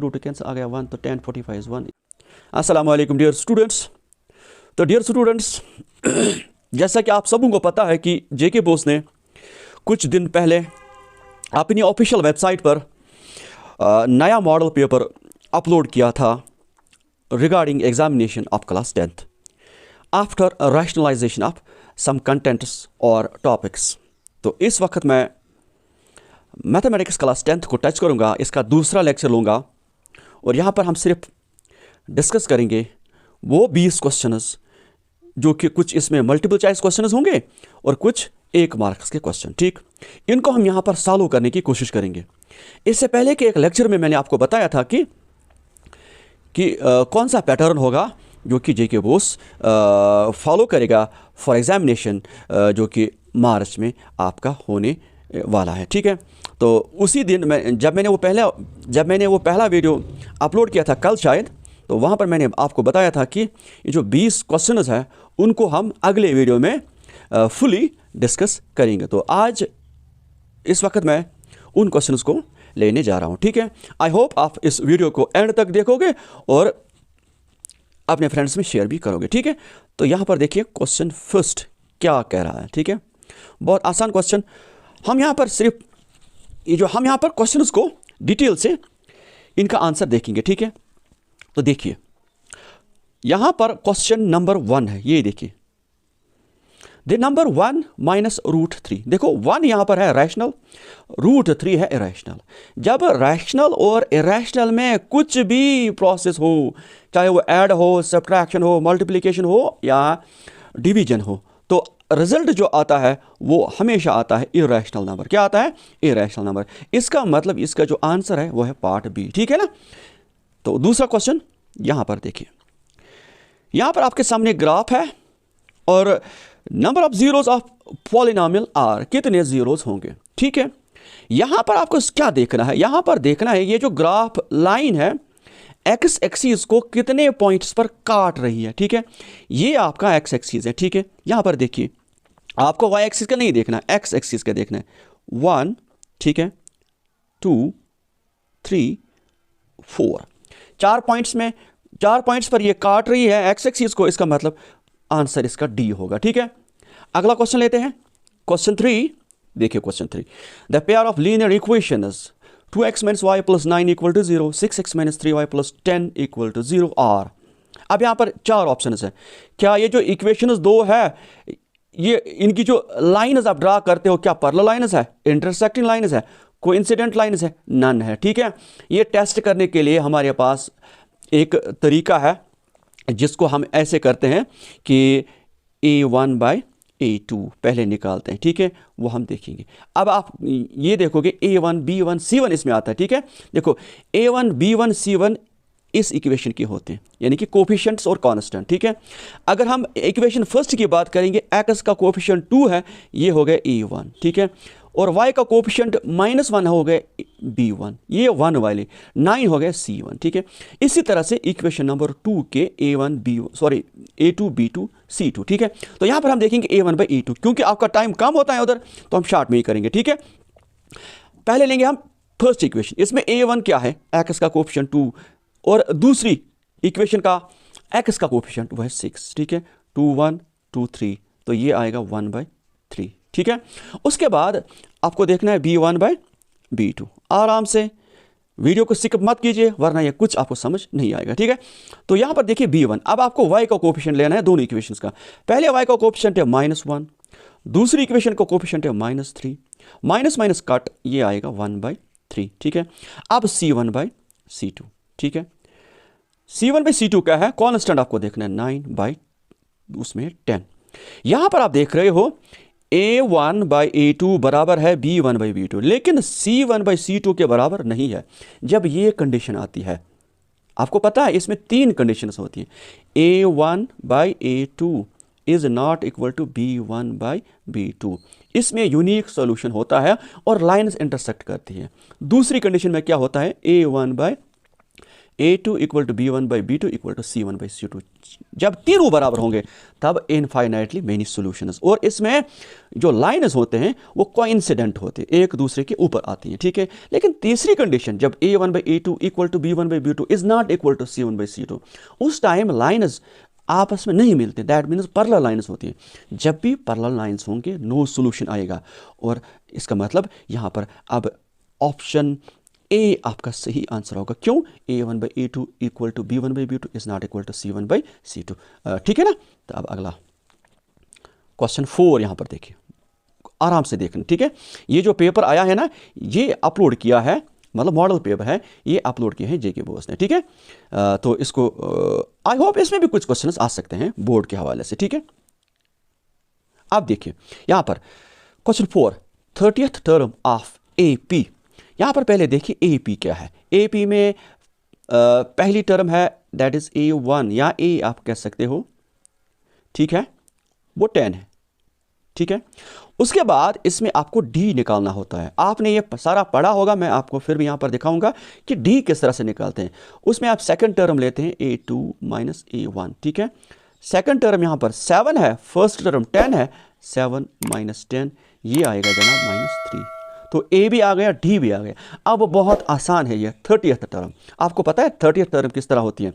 Root cancel आ गया 1, तो 10 45 is 1। अस्सलाम वालेकुम डियर स्टूडेंट्स। तो डियर स्टूडेंट्स, जैसा कि आप सबों को पता है कि जेके बोस ने कुछ दिन पहले अपनी ऑफिशियल वेबसाइट पर नया मॉडल पेपर अपलोड किया था regarding examination of class 10th after rationalisation of some contents और टॉपिक्स। तो इस वक्त मैं मैथमेटिक्स क्लास 10th को टच करूंगा, इसका दूसरा लेक्चर लूँगा और यहाँ पर हम सिर्फ डिस्कस करेंगे वो 20 क्वेश्चंस जो कि कुछ इसमें मल्टीपल चॉइस क्वेश्चंस होंगे और कुछ 1 मार्क्स के क्वेश्चन। ठीक, इनको हम यहाँ पर सॉल्व करने की कोशिश करेंगे। इससे पहले के एक लेक्चर में मैंने आपको बताया था कि कौन सा पैटर्न होगा जो कि जेके बोस फॉलो करेगा फॉर एग्जामिनेशन जो कि मार्च में आपका होने वाला है। ठीक है, तो उसी दिन जब मैंने वो पहला वीडियो अपलोड किया था कल शायद, तो वहाँ पर मैंने आपको बताया था कि ये जो 20 क्वेश्चंस हैं उनको हम अगले वीडियो में फुली डिस्कस करेंगे। तो आज इस वक्त मैं उन क्वेश्चंस को लेने जा रहा हूँ। ठीक है, आई होप आप इस वीडियो को एंड तक देखोगे और अपने फ्रेंड्स में शेयर भी करोगे। ठीक है, तो यहाँ पर देखिए क्वेश्चन फर्स्ट क्या कह रहा है। ठीक है, बहुत आसान क्वेश्चन। हम यहाँ पर सिर्फ हम यहाँ पर क्वेश्चंस को डिटेल से इनका आंसर देखेंगे। ठीक है, तो देखिए यहाँ पर क्वेश्चन नंबर 1 है, ये देखिए द नंबर 1 माइनस रूट 3। देखो 1 यहाँ पर है रैशनल, रूट 3 है इरेशनल। जब रैशनल और इरेशनल में कुछ भी प्रोसेस हो, चाहे वो ऐड हो, सब्ट्रैक्शन हो, मल्टीप्लिकेशन हो या डिवीजन हो, तो रिजल्ट जो आता है वो हमेशा आता है इरेशनल नंबर। क्या आता है? Irrational number. इसका मतलब इसका जो आंसर है वो है पार्ट बी। ठीक है ना। तो दूसरा क्वेश्चन यहाँ पर देखिए, यहाँ पर आपके सामने ग्राफ है और number of zeros of polynomial are, कितने जीरोस होंगे। ठीक है, यहाँ पर आपको क्या देखना है? यहाँ पर देखना है ये जो ग्राफ लाइन है एक्स एक्सिस को कितने पॉइंट्स पर काट रही है। ठीक है, ये आपका एक्स एक्सिस है। ठीक है, यहाँ पर देखिए आपको वाई एक्सिस का नहीं देखना, एक्स एक्सिस का देखना है। 1, ठीक है, 2, 3, 4, 4 पॉइंट्स पर ये काट रही है एक्स एक्सिस को, इसका मतलब आंसर इसका डी होगा। ठीक है, अगला क्वेश्चन लेते हैं, क्वेश्चन 3। देखिए question 3, the pair of linear equations 2x - y + 9 = 0, 6x - 3y + 10 = 0 are. अब यहाँ पर 4 ऑप्शन है। क्या ये जो इक्वेशंस 2 है, ये इनकी जो लाइन्स आप ड्रा करते हो, क्या पैरेलल लाइन्स है, इंटरसेक्टिंग लाइन्स है, कोइंसिडेंट लाइन्स है? नन है। ठीक है, ये टेस्ट करने के लिए हमारे पास एक तरीका है जिसको हम ऐसे करते हैं कि a1/a2 पहले निकालते हैं। ठीक है, वो हम देखेंगे। अब आप ये देखोगे a1 b1 c1 इसमें आता है। ठीक है, देखो a1 b1 c1 इस इक्वेशन के होते हैं, यानी कि कोफिशिएंट्स और कांस्टेंट। ठीक है, अगर हम इक्वेशन फर्स्ट की बात करेंगे, x का कोफिशिएंट 2 है, ये हो गए a1। ठीक है, और y का कोफिशिएंट -1 हो गए b1, ये 1 वाले 9 हो गए c1। ठीक है, इसी तरह से इक्वेशन नंबर 2 के a2 b2 c2। ठीक है, तो यहाँ पर हम देखेंगे a1/a2, क्योंकि आपका टाइम कम होता है उधर, तो हम शॉर्ट में ही करेंगे। ठीक है, पहले लेंगे हम फर्स्ट इक्वेशन। इसमें a1 क्या है? x का कोफिशिएंट 2, और दूसरी इक्वेशन का x का कोफिशिएंट वो है 6। ठीक है, 2 1 2 3, तो ये आएगा 1/3। ठीक है, उसके बाद आपको देखना है b1/b2। आराम से वीडियो को स्किप मत कीजिए, वरना ये कुछ आपको समझ नहीं आएगा। ठीक है, तो यहाँ पर देखिए b1। अब आपको y का कोफिशिएंट लेना है दोनों इक्वेशंस का। पहले y का कोफिशिएंट है -1, दूसरी इक्वेशन का कोफिशिएंट है -3, माइनस कट, ये आएगा 1/3। ठीक है, अब c1/c2। ठीक है, c1/c2 क्या है? कांस्टेंट आपको देखना है 9/10। यहां पर आप देख रहे हो a1/a2 बराबर है b1/b2, लेकिन c1/c2 के बराबर नहीं है। जब ये कंडीशन आती है, आपको पता है इसमें 3 कंडीशंस होती हैं। a1/a2 is not equal to b1/b2, इसमें यूनिक सॉल्यूशन होता है और लाइन्स इंटरसेक्ट करती है। दूसरी कंडीशन में क्या होता है? A2 equal to B1 by B2 equal to C1 by C2। जब तीनों बराबर होंगे तब इनफाइनाइटली मेनी सॉल्यूशंस। और इसमें जो लाइन्स होते हैं वो कोइंसिडेंट होते हैं, एक दूसरे के ऊपर आती हैं, ठीक है। लेकिन तीसरी कंडीशन, जब A1 by A2 equal to B1 by B2 is not equal to C1 by C2, उस टाइम लाइन्स आपस में नहीं मिलते, दैट मीन्स पैरेलल लाइन्स होती हैं। जब भी पैरेलल लाइन्स होंगे नो सॉल्यूशन आएगा। और इसका मतलब यहाँ पर अब ऑप्शन ए आपका सही आंसर होगा। क्यों? A1 by A2 equal to B1 by B2 is not equal to C1 by C2। ठीक है ना। तो अब अगला क्वेश्चन 4 यहाँ पर देखिए, आराम से देखना, ठीक है। ये जो पेपर आया है ना, ये अपलोड किया है, मतलब मॉडल पेपर है, ये अपलोड किए हैं जेके बोस ने, ठीक है। तो इसको आई होप इसमें भी कुछ क्वेश्चंस आ सकते हैं बोर्ड के हवाले से, ठीक है। अब देखिए यहाँ पर question 4, 30th term of AP। यहाँ पर पहले देखिए AP क्या है। AP में पहली टर्म है दैट इज A1 या A आप कह सकते हो, ठीक है, वो 10 है, ठीक है। उसके बाद इसमें आपको D निकालना होता है। आपने ये सारा पढ़ा होगा, मैं आपको फिर भी यहाँ पर दिखाऊंगा कि D किस तरह से निकालते हैं। उसमें आप सेकंड टर्म लेते हैं A2 माइनस A1, ठीक है। सेकंड टर्म यहाँ पर 7 है, फर्स्ट टर्म 10 है, 7 माइनस 10 ये आएगा जनाब -3। तो A भी आ गया, D भी आ गया। अब बहुत आसान है ये 30th टर्म। आपको पता है 30th टर्म किस तरह होती है?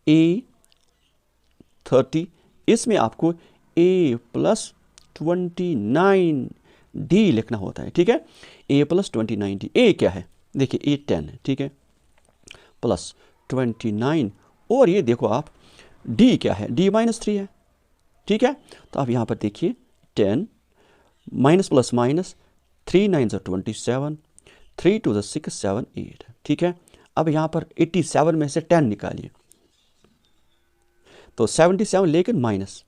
A30, इसमें आपको A प्लस 29D लिखना होता है, ठीक है। A प्लस 29D, A क्या है? देखिए A 10 है, ठीक है, प्लस 29, और ये देखो आप D क्या है? D -3 है, ठीक है। तो आप यहाँ पर देखिए 10 माइनस प्लस माइनस 3 9 27, 3 2 6 7 8, ठीक है। अब यहाँ पर 87 में से 10 निकालिए तो 77, लेकिन माइनस,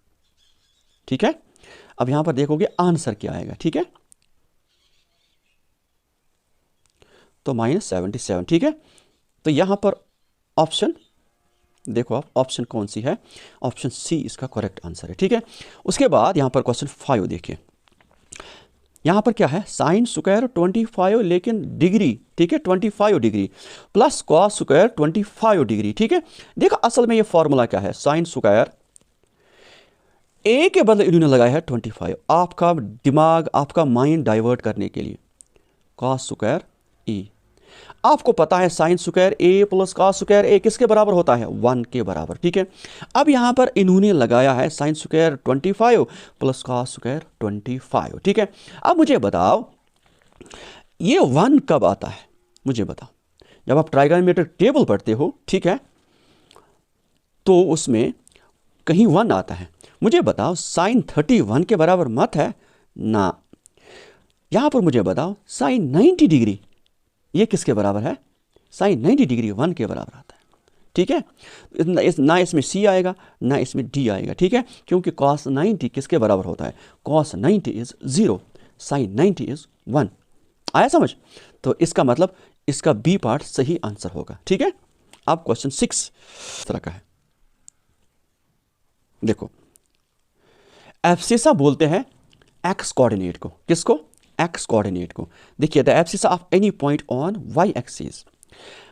ठीक है। अब यहाँ पर देखोगे आंसर क्या आएगा, ठीक है, तो -77, ठीक है। तो यहाँ पर ऑप्शन देखो आप, ऑप्शन कौन सी है? ऑप्शन सी इसका करेक्ट आंसर है, ठीक है। उसके बाद यहाँ पर क्वेश्चन 5 देखिए, यहाँ पर क्या है? साइन स्क्वायर 25 लेकिन डिग्री, ठीक है, 25 degree plus cos square 25 degree, ठीक है। देखो असल में ये फॉर्मूला क्या है? साइन स्क्वायर ए के बदले इन्होंने लगाया है 25, आपका दिमाग, आपका माइंड डाइवर्ट करने के लिए। कॉस स्क्वायर ए, आपको पता है साइन स्क्वायर ए प्लस कॉस स्क्वायर ए किसके बराबर होता है? 1 के बराबर, ठीक है। अब यहाँ पर इन्होंने लगाया है sine square 25 plus cos square 25, ठीक है। अब मुझे बताओ ये 1 कब आता है? मुझे बताओ, जब आप ट्राइगोनोमेट्रिक टेबल पढ़ते हो, ठीक है, तो उसमें कहीं 1 आता है। मुझे बताओ साइन 31 के बराबर मत है ना। यहाँ पर मुझे बताओ साइन 90 डिग्री ये किसके बराबर है? साइन 90 डिग्री 1 के बराबर आता है, ठीक है। ना इसमें C आएगा ना इसमें D आएगा, ठीक है, क्योंकि cos 90 किसके बराबर होता है? cos 90 is 0, sine 90 is 1। आया समझ? तो इसका मतलब इसका B पार्ट सही आंसर होगा, ठीक है। अब क्वेश्चन 6 तरह का है, देखो, एब्सिसा बोलते हैं एक्स कोऑर्डिनेट को। किसको? एक्स कोऑर्डिनेट को। देखिए the abscissa of any point on Y axis.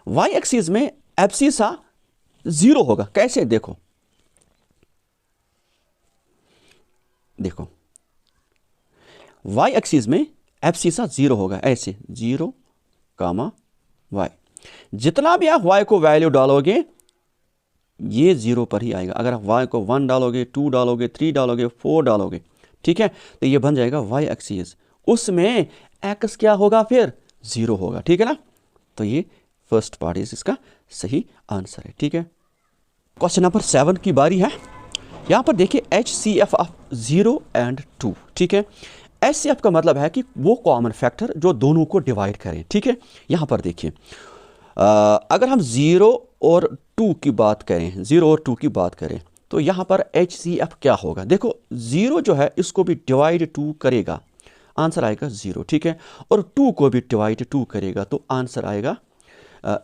Y axis में एब्सिसा 0 होगा। कैसे? देखो देखो वाई एक्सिस में एब्सिसा 0 होगा, ऐसे 0, y। जितना भी आप y को वैल्यू डालोगे ये 0 पर ही आएगा। अगर आप y को 1 डालोगे, 2 डालोगे, 3 डालोगे, 4 डालोगे, ठीक है, तो ये बन जाएगा y एक्सिस। उसमें x क्या होगा? फिर 0 होगा, ठीक है ना। तो ये फर्स्ट पार्ट इज इसका सही आंसर है, ठीक है। क्वेश्चन नंबर 7 की बारी है। यहाँ पर देखिए HCF ऑफ 0 and 2, ठीक है। HCF का मतलब है कि वो कॉमन फैक्टर जो दोनों को डिवाइड करें, ठीक है। यहाँ पर देखिए अगर हम 0 और 2 की बात करें, 0 और 2 की बात करें, तो यहाँ पर HCF क्या होगा? देखो 0 जो है इसको भी डिवाइड 2 करेगा, आंसर आएगा 0, ठीक है। और 2 को भी डिवाइड 2 करेगा तो आंसर आएगा,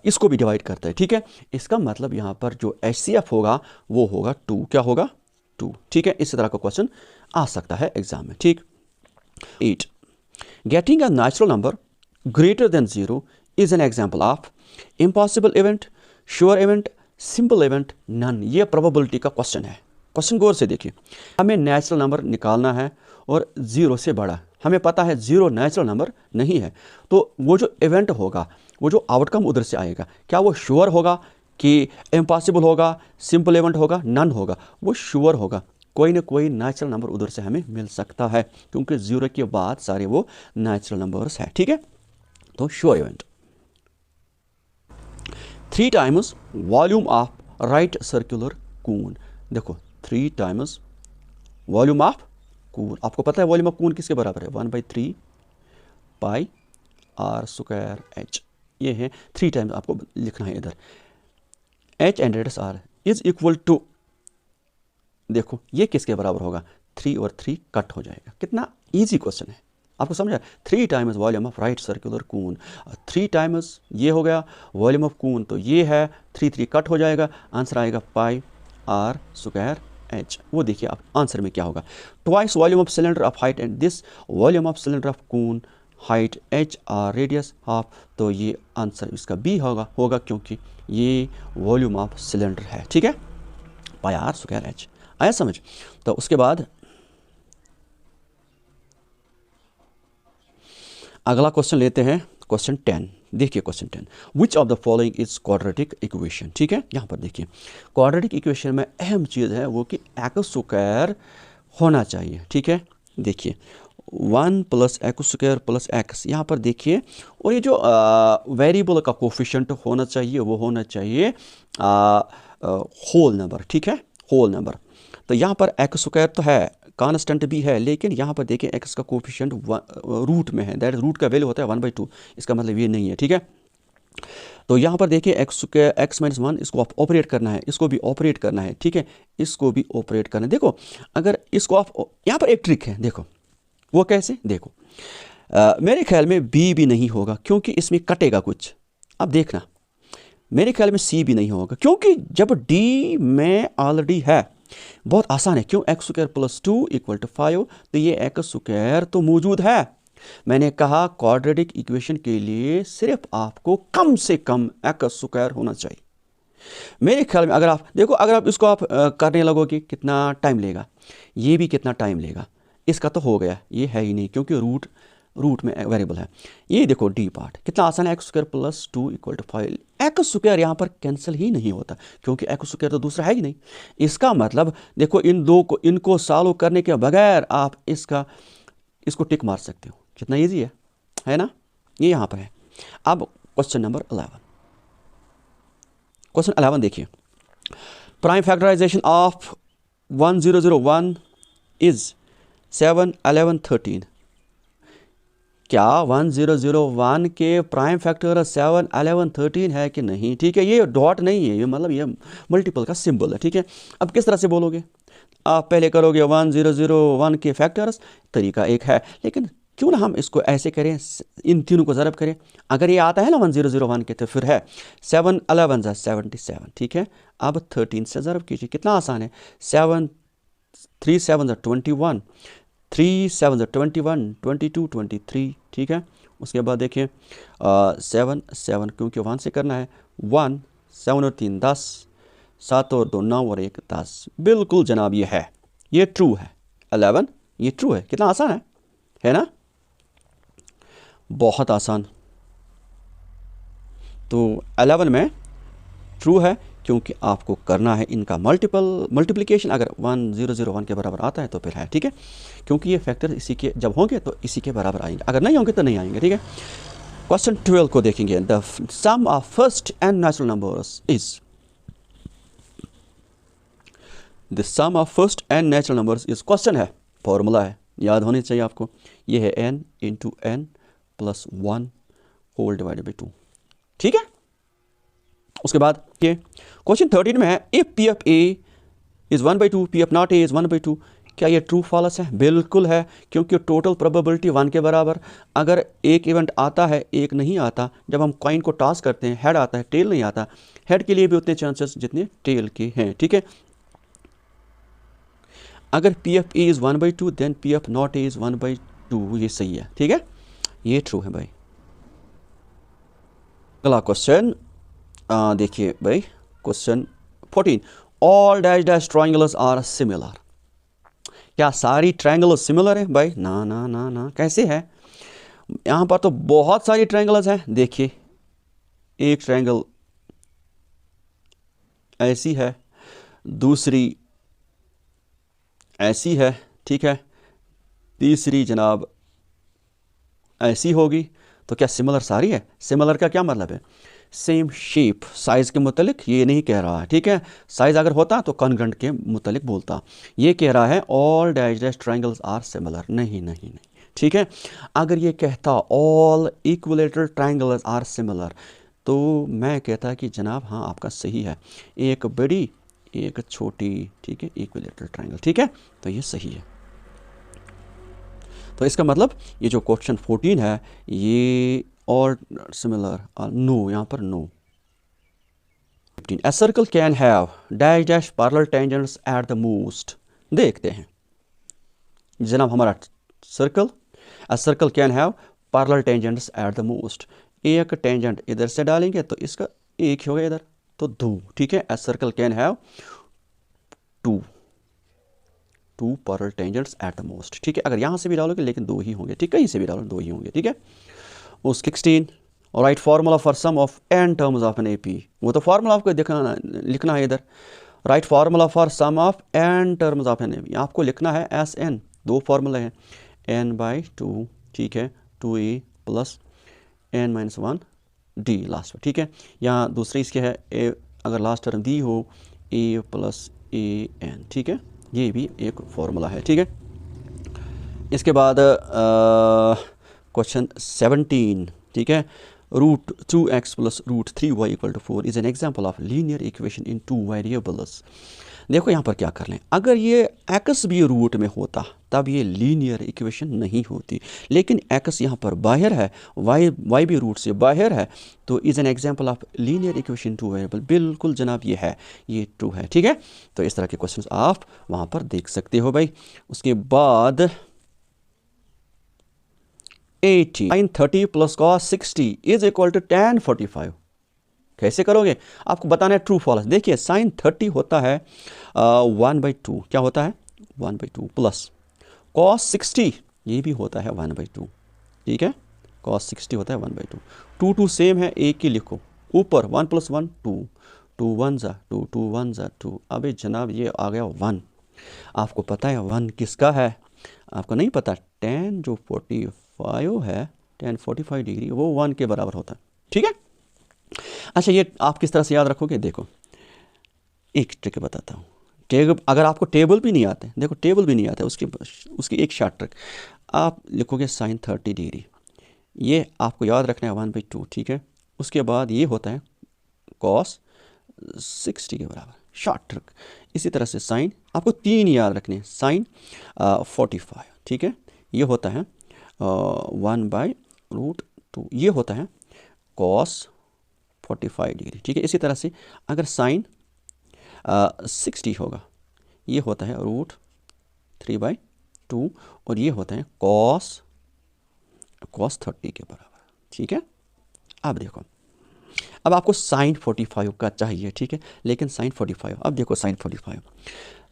इसको भी डिवाइड करता है, ठीक है। इसका मतलब यहाँ पर जो HCF होगा वो होगा 2। क्या होगा? 2, ठीक है। इस तरह का क्वेश्चन आ सकता है एग्जाम में, ठीक। 8, getting a natural number greater than 0 is an example of impossible event, sure event, simple event, none. ये प्रोबेबिलिटी का क्वेश्चन है। क्वेश्चन गौर से देखिए, हमें नेचुरल नंबर निकालना है और 0 से बड़ा। हमें पता है 0 नेचुरल नंबर नहीं है, तो वो जो इवेंट होगा, वो जो आउटकम उधर से आएगा, क्या वो श्योर होगा कि इम्पॉसिबल होगा, सिंपल इवेंट होगा, नन होगा? वो श्योर होगा। कोई ना कोई नेचुरल नंबर उधर से हमें मिल सकता है, क्योंकि 0 के बाद सारे वो नेचुरल नंबर्स है। ठीक है, तो sure event. 3 times volume of right circular cone. देखो 3 टाइम्स वॉल्यूम ऑफ कून। आपको पता है वॉल्यूम ऑफ कून किसके बराबर है? 1/3 पाई आर स्क्वायर एच। ये है 3 टाइम्स, आपको लिखना है इधर। H and radius R is equal to, देखो ये किसके बराबर होगा? 3 और 3 कट हो जाएगा। कितना इजी क्वेश्चन है, आपको समझा? 3 times volume of right circular cone, 3 times ये हो गया वॉल्यूम ऑफ कून, तो ये है 3 कट हो जाएगा, आंसर आएगा पाई आर स्क्वायर एच। वो देखिए आप आंसर में क्या होगा। Twice volume of cylinder of height and this volume of cylinder of cone, height H R radius half, तो ये आंसर इसका बी होगा क्योंकि ये वॉल्यूम ऑफ सिलेंडर है। ठीक है, पाई आर स्क्वायर एच। आया समझ? तो उसके बाद अगला क्वेश्चन लेते हैं, क्वेश्चन 10। देखिए question 10, which of the following is quadratic equation. ठीक है, यहाँ पर देखिए क्वाड्रेटिक इक्वेशन में अहम चीज़ है वो कि एक्स स्क्वायर होना चाहिए। ठीक है, देखिए 1 + एक्स स्क्वायर + एक्स, यहाँ पर देखिए, और ये जो वेरिएबल का कोफिशिएंट होना चाहिए वो होना चाहिए होल नंबर। ठीक है, होल नंबर। तो यहाँ पर एक्स स्क्वायर तो है, कांस्टेंट भी है, लेकिन यहाँ पर देखिए एक्स का कोफिशिएंट रूट में है, दैट रूट का वैल्यू होता है 1/2। इसका मतलब ये नहीं है। ठीक है, तो यहाँ पर देखिए एक्स -1, इसको आप ऑपरेट करना है, इसको भी ऑपरेट करना है। ठीक है, इसको भी ऑपरेट करना है। देखो अगर इसको आप, यहाँ पर एक ट्रिक है, देखो वो कैसे, देखो मेरे ख्याल में बी भी नहीं होगा क्योंकि इसमें कटेगा कुछ। अब देखना, मेरे ख्याल में सी भी नहीं होगा क्योंकि जब डी में ऑलरेडी है, बहुत आसान है। क्यों? एक्स स्क्वायर + 2 = 5, तो ये एक्स स्क्वायर तो मौजूद है। मैंने कहा क्वाड्रेटिक इक्वेशन के लिए सिर्फ आपको कम से कम एक्स स्क्वायर होना चाहिए। मेरे ख्याल में अगर आप देखो, अगर आप इसको आप करने लगोगे कितना टाइम लेगा, ये भी कितना टाइम लेगा। इसका तो हो गया, ये है ही नहीं क्योंकि रूट में वेरिएबल है। ये देखो डी पार्ट कितना आसान है, एक्स स्क्वायर + 2 = 5। एक्स स्क्वायर यहाँ पर कैंसिल ही नहीं होता क्योंकि एक्स स्क्वायर तो दूसरा है ही नहीं। इसका मतलब देखो इन दो को, इनको सॉल्व करने के बगैर आप इसको टिक मार सकते हो। कितना ईजी है ना? ये यहाँ पर है। अब क्वेश्चन नंबर 11। क्वेश्चन 11 देखिए, प्राइम फैक्टराइजेशन ऑफ 1001 इज 7, 11, 13। क्या 1001 के प्राइम फैक्टर 7, 11, 13 है कि नहीं? ठीक है, ये डॉट नहीं है, ये मतलब ये मल्टीपल का सिंबल है। ठीक है, अब किस तरह से बोलोगे? आप पहले करोगे 1001 के फैक्टर्स, तरीका एक है, लेकिन क्यों ना हम इसको ऐसे करें, इन तीनों को ज़रब करें। अगर ये आता है ना 1001 के, तो फिर है 7, 11 = 77। ठीक है, अब 13 से ज़रब कीजिए, कितना आसान है। 7, 3 7 = 21, 3 7 = 21, 22, 23। ठीक है, उसके बाद देखिए 7 7 क्योंकि 1 से करना है, 1 7 और 3 10, 7 और 2 9 और 1 10। बिल्कुल जनाब, ये है, ये ट्रू है। 11 ये ट्रू है। कितना आसान है ना? बहुत आसान। तो 11 में ट्रू है क्योंकि आपको करना है इनका मल्टीप्लिकेशन। अगर 1001 के बराबर आता है तो फिर है। ठीक है, क्योंकि ये फैक्टर इसी के जब होंगे तो इसी के बराबर आएंगे, अगर नहीं होंगे तो नहीं आएंगे। ठीक है, क्वेश्चन 12 को देखेंगे। The sum of first n natural numbers is, the sum of first n natural numbers is, question है, फॉर्मूला है, याद होनी चाहिए आपको। ये है n × n + 1 whole divided by 2। ठीक है, उसके बाद ये क्वेश्चन 13 में है, if P of A is 1/2, P of not A is 1/2। क्या ये ट्रू फॉल्स है? बिल्कुल है, क्योंकि टोटल प्रोबेबिलिटी 1 के बराबर। अगर एक इवेंट आता है, एक नहीं आता, जब हम कॉइन को टॉस करते हैं, हेड आता है, टेल नहीं आता, हेड के लिए भी उतने चांसेस जितने टेल के हैं। ठीक है, अगर P of A is 1/2 then P of not A is 1/2, ये सही है। ठीक है, ये ट्रू है भाई। अगला क्वेश्चन देखिए भाई question 14, all dash dash triangles are similar. क्या सारी ट्राइंगल सिमिलर है भाई? ना ना ना ना, कैसे है? यहाँ पर तो बहुत सारी ट्राइंगल्स हैं। देखिए एक ट्राइंगल ऐसी है, दूसरी ऐसी है, ठीक है, तीसरी जनाब ऐसी होगी। तो क्या सिमिलर सारी है? सिमिलर का क्या मतलब है? सेम शेप, साइज़ के मुतलिक ये नहीं कह रहा है, ठीक है। साइज़ अगर होता तो कॉन्ग्रेंट के मुतलिक बोलता। ये कह रहा है all dash dash triangles are similar. नहीं नहीं नहीं, ठीक है। अगर ये कहता all equilateral triangles are similar तो मैं कहता कि जनाब हाँ आपका सही है, एक बड़ी एक छोटी, ठीक है, इक्विलेटरल ट्राइंगल, ठीक है, तो ये सही है। तो इसका मतलब ये जो क्वेश्चन 14 है ये और सिमिलर, नो, यहाँ पर no. 15, a circle can have dash dash parallel tangents at the most. देखते हैं जनाब हमारा circle, a circle can have parallel tangents at the most. एक टेंजेंट इधर से डालेंगे तो इसका एक ही होगा इधर, तो दो, ठीक है। A circle can have two parallel tangents at the most, ठीक है। अगर यहाँ से भी डालोगे लेकिन दो ही होंगे, ठीक है, कहीं से भी डालो दो ही होंगे, ठीक है। उस 16, write formula for sum of n terms of an AP। वो तो फार्मूला आपको लिखना है इधर। Write formula for sum of n terms of an AP, आपको लिखना है SN। दो फार्मूला है, n/2, ठीक है, 2a प्लस n-1d लास्ट में, ठीक है। यहाँ दूसरी इसके है a, अगर लास्ट टर्म दी हो a प्लस an, ठीक है, ये भी एक फार्मूला है, ठीक है। इसके बाद क्वेश्चन 17, ठीक है, √2x plus √3y = 4 is an example of linear equation in 2 variables. देखो यहाँ पर क्या कर लें, अगर ये x भी रूट में होता तब ये लीनियर इक्वेशन नहीं होती, लेकिन x यहाँ पर बाहर है, y भी रूट से बाहर है, तो is an example of linear equation 2 variable. बिल्कुल जनाब ये है, ये ट्रू है, ठीक है। तो इस तरह के क्वेश्चन आप वहाँ पर देख सकते हो भाई। उसके बाद 80 sin 30 plus cos 60 is equal to tan 45। कैसे करोगे? आपको बताना है ट्रू फॉल्स। देखिए sin 30 होता है 1/2, क्या होता है 1/2, प्लस cos 60 ये भी होता है 1/2, ठीक है, cos 60 होता है 1/2। 2 सेम है, एक ही लिखो, ऊपर 1 + 1 2, 2 1 ज़ा 2, 2 1 ज़ा 2। अबे जनाब ये आ गया 1। आपको पता है 1 किसका है? आपको नहीं पता? tan जो 45 है, tan 45 डिग्री, वो 1 के बराबर होता है, ठीक है। अच्छा ये आप किस तरह से याद रखोगे? देखो एक ट्रिक बताता हूँ। अगर आपको टेबल भी नहीं आते, देखो टेबल भी नहीं आता, उसकी एक शॉर्ट ट्रिक, आप लिखोगे sin 30 डिग्री, ये आपको याद रखना है 1/2, ठीक है। उसके बाद ये होता है cos 60 के बराबर, शॉर्ट ट्रिक। इसी तरह से साइन, आपको 3 याद रखने, sin 45, ठीक है, ये होता है 1/√2, ये होता है cos 45 डिग्री, ठीक है। इसी तरह से अगर sin 60 होगा, ये होता है √3/2, और ये होता है cos 30 के बराबर, ठीक है। अब देखो, अब आपको sin 45 का चाहिए, ठीक है, लेकिन sin 45, अब देखो sin 45,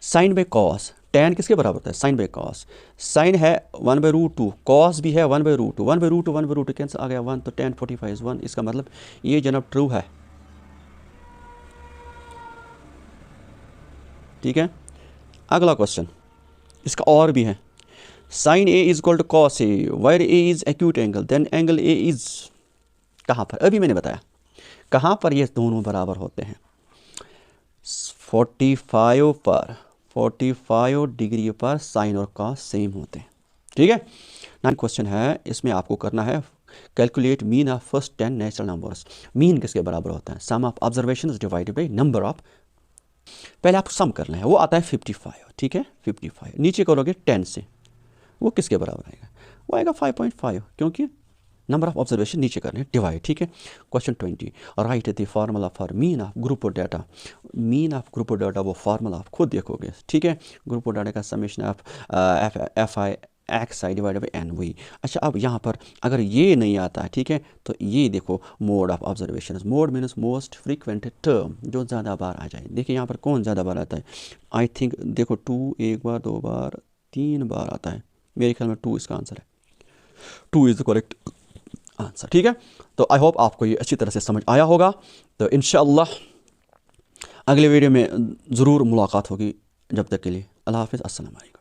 sin by cos, tan किसके बराबर होता है? sin बाई cos, sin है 1/√2, cos भी है 1/√2, 1/√2 कैंसिल आ गया 1, तो tan 45 इज 1। इसका मतलब ये जनाब ट्रू है, ठीक है। अगला क्वेश्चन, इसका और भी है, sin A is equal to cos A, where A is acute angle, then angle A is कहाँ पर? अभी मैंने बताया कहाँ पर ये दोनों बराबर होते हैं, 45 पर, 45 डिग्री पर साइन और cos सेम होते हैं, ठीक है। 9 क्वेश्चन है, इसमें आपको करना है calculate mean of first 10 natural numbers. Mean किसके बराबर होता है? Sum of observations divided by number of, पहले आपको सम करना है, वो आता है 55, ठीक है, 55 नीचे करोगे 10 से, वो किसके बराबर आएगा? वो आएगा 5.5, क्योंकि नंबर ऑफ ऑब्जर्वेशन नीचे करने हैं, डिवाइड, ठीक है। Question 20, write the formula for mean of group of data. Mean of group of data, वो फार्मूला आप खुद देखोगे, ठीक है। ग्रुप ऑफ डाटा का summation of FI X I divide by N वही। अच्छा, अब यहाँ पर अगर ये नहीं आता है, ठीक है, तो ये देखो mode of observation, mode means most frequent term, जो ज़्यादा बार आ जाए। देखिए यहाँ पर कौन ज़्यादा बार आता है, आई थिंक देखो 2 एक बार, 2 बार, 3 बार आता है, मेरे ख्याल में 2 इसका आंसर है, 2 इज़ द करेक्ट आंसर। ठीक है, तो आई होप आपको ये अच्छी तरह से समझ आया होगा। तो इंशाअल्लाह अगले वीडियो में ज़रूर मुलाकात होगी। जब तक के लिए अल्लाह हाफ़िज़, अस्सलाम वालेकुम।